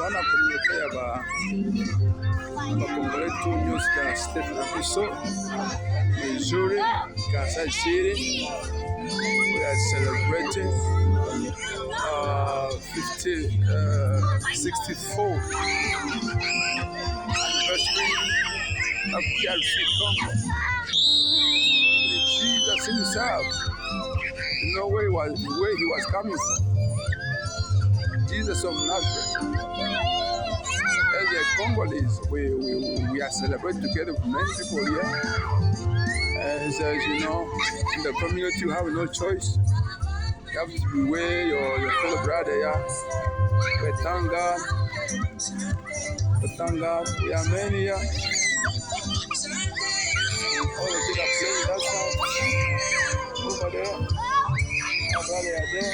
Wana communauté ya Congolais tout news dans state na biso Missouri, Kansas City. We are celebrating 64 anniversary of DRC Congo. Jesus himself, you know where he was coming from. Jesus of Nazareth. As a Congolese, we are celebrating together with many people here. As you know, in the community you have no choice. You have to be where your fellow brother here. We thank God. We thank God. We are many here. All the kids are playing that song. Over there. My brother are there.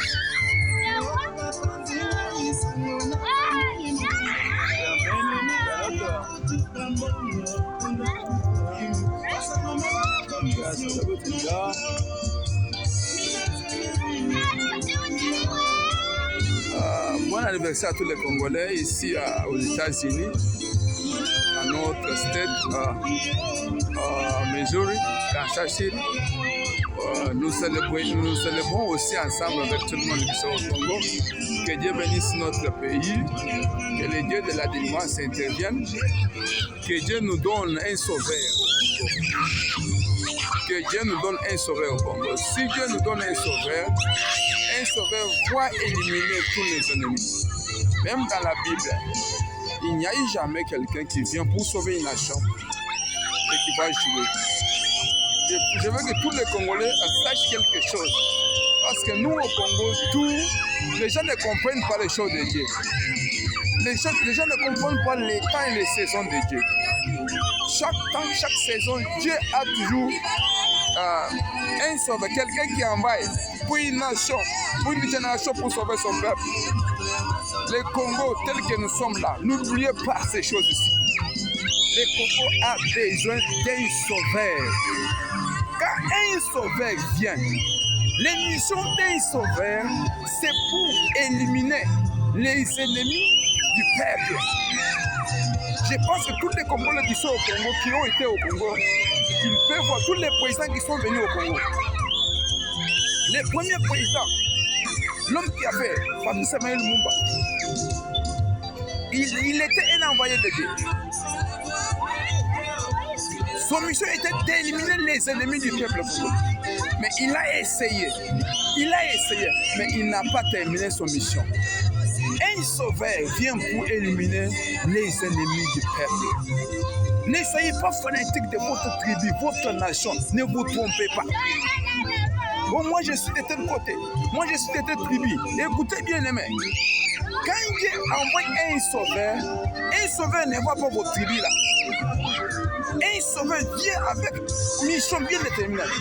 Bon anniversaire à tous les Congolais ici aux États-Unis, à notre state, Missouri, Kansas City. Nous célébrons aussi ensemble avec tout le monde qui sont au Congo. Que Dieu bénisse notre pays, que les dieux de la délivrance interviennent, que Dieu nous donne un sauveur. Que Dieu nous donne un sauveur au Congo. Si Dieu nous donne un sauveur va éliminer tous les ennemis. Même dans la Bible, il n'y a eu jamais quelqu'un qui vient pour sauver une nation et qui va jouer. Je veux que tous les Congolais sachent quelque chose. Parce que nous, au Congo, les gens ne comprennent pas les choses de Dieu. Les gens ne comprennent pas les temps et les saisons de Dieu. Chaque temps, chaque saison, Dieu a toujours un sauveur, quelqu'un qui envoie pour une nation, pour une génération, pour sauver son peuple. Le Congo, tel que nous sommes là, n'oubliez pas ces choses ici. Le Congo a besoin d'un sauveur. Quand un sauveur vient, l'émission d'un sauveur, c'est pour éliminer les ennemis du peuple. Je pense que tous les Congolais qui sont au Congo, qui ont été au Congo, ils peuvent voir tous les présidents qui sont venus au Congo. Les premiers présidents, l'homme qui a fait Fabrice Samuel Lumumba, il était un envoyé de Dieu. Son mission était d'éliminer les ennemis du peuple congolais. Mais il a essayé, mais il n'a pas terminé son mission. Un sauveur vient pour éliminer les ennemis du peuple. Ne soyez pas fanatique de votre tribu, votre nation, ne vous trompez pas. Bon, moi je suis de tel côté, moi je suis de telle tribu. Écoutez bien aimé, quand Dieu envoie un sauveur ne voit pas votre tribu là. Un sauveur vient avec une mission bien déterminée.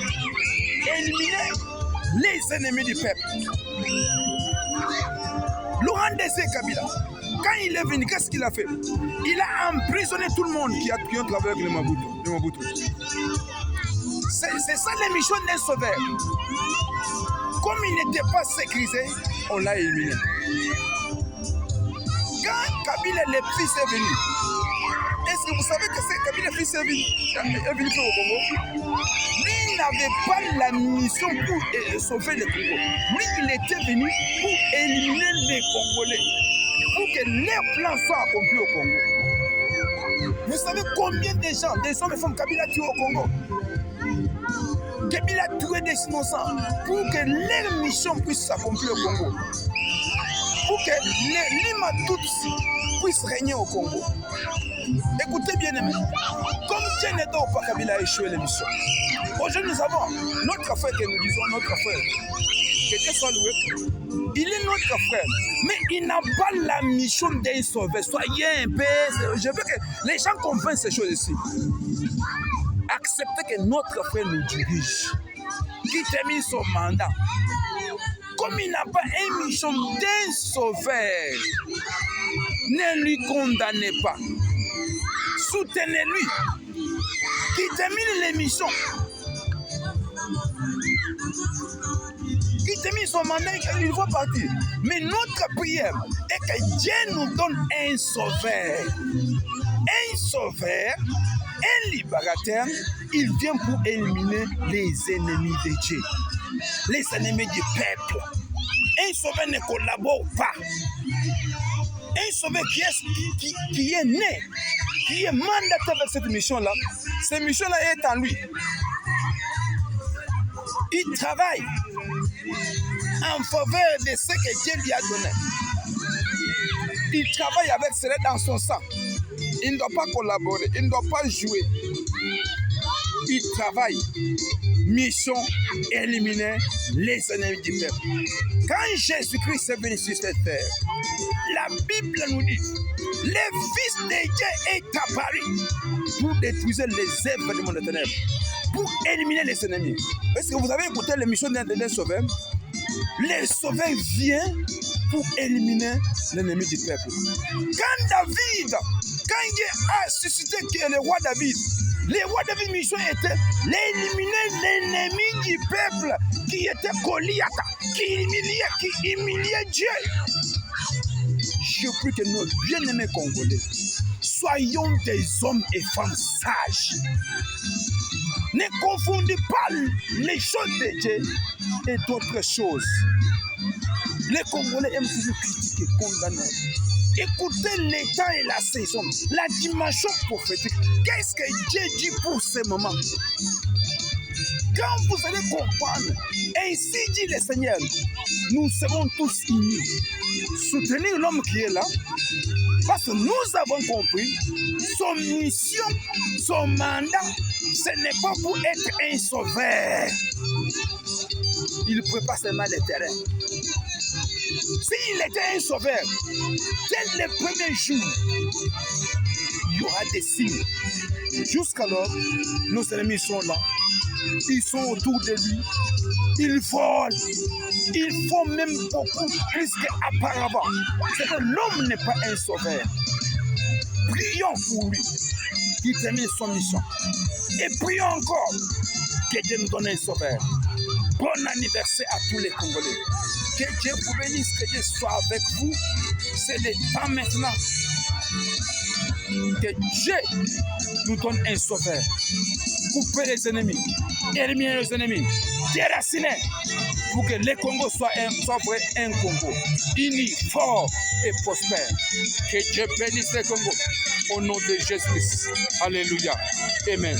Éliminer les ennemis du peuple. Laurent Désiré Kabila, quand il est venu, qu'est-ce qu'il a fait? Il a emprisonné tout le monde qui a travaillé avec le Mobutu. C'est ça la mission d'un sauveur. Comme il n'était pas sécurisé, on l'a éliminé. Quand Kabila le fils est venu, est-ce que vous savez que c'est Kabila le fils est venu au Congo? Lui, il n'avait pas la mission pour sauver le Congo. Lui, il était venu pour éliminer les Congolais, pour que leurs plans soient accomplis au Congo. Vous savez combien de gens, des hommes et femmes Kabila tuent au Congo? Kabila a tué des innocents pour que leur mission puisse s'accomplir au Congo. Pour que les Lima Tutsi puissent régner au Congo. Écoutez bien aimé, comme Dieu ne dort pas, Kabila a échoué l'émission. Aujourd'hui nous avons notre frère que nous disons notre frère, que Dieu soit loué. Il est notre frère, mais il n'a pas la mission d'un sauveur. Soyez un peu, je veux que les gens comprennent ces choses ici. Acceptez que notre frère nous dirige, qui termine son mandat. Comme il n'a pas une mission d'un sauveur, ne lui condamnez pas. Soutenez-lui, qui termine l'émission. Qui termine son mandat, il va partir. Mais notre prière est que Dieu nous donne un sauveur. Un sauveur, un libérateur, il vient pour éliminer les ennemis de Dieu, les ennemis du peuple. Un sauveur ne collabore pas. Un sauveur qui est né, qui est mandaté avec cette mission-là, cette mission-là est en lui. Il travaille en faveur de ce que Dieu lui a donné. Il travaille avec cela dans son sang. Il ne doit pas collaborer, il ne doit pas jouer. Il travaille. Mission, éliminer les ennemis du peuple. Quand Jésus-Christ est venu sur cette terre, la Bible nous dit, le Fils de Dieu est apparu pour détruire les œuvres du monde de ténèbres, pour éliminer les ennemis. Est-ce que vous avez écouté l'émission d'un sauveur? Le sauveur vient pour éliminer l'ennemi du peuple. Quand Dieu a suscité le roi David, le roi David mission était d'éliminer l'ennemi du peuple qui était Goliath, qui humiliait Dieu. Je prie que nos bien-aimés Congolais, soyons des hommes et femmes sages. Ne confondez pas les choses de Dieu et d'autres choses. Les Congolais aiment toujours critiquer, condamner. Écoutez les temps et la saison, la dimension prophétique. Qu'est-ce que Dieu dit pour ce moment? Quand vous allez comprendre, ainsi dit le Seigneur, nous serons tous unis. Soutenir l'homme qui est là, parce que nous avons compris, son mission, son mandat, ce n'est pas pour être un sauveur. Il prépare seulement le terrain. S'il était un sauveur, dès le premier jour, il y aura des signes. Jusqu'alors, nos ennemis sont là. Ils sont autour de lui. Ils volent. Ils font même beaucoup plus qu'auparavant. C'est que l'homme n'est pas un sauveur. Prions pour lui qui termine son mission. Et prions encore que Dieu nous donne un sauveur. Bon anniversaire à tous les Congolais. Que Dieu vous bénisse, que Dieu soit avec vous. C'est le temps maintenant. Que Dieu nous donne un sauveur. Couper les ennemis, éliminer les ennemis, déraciner pour que le Congo soit un Congo uni, fort et prospère. Que Dieu bénisse le Congo au nom de Jésus-Christ. Alléluia. Amen.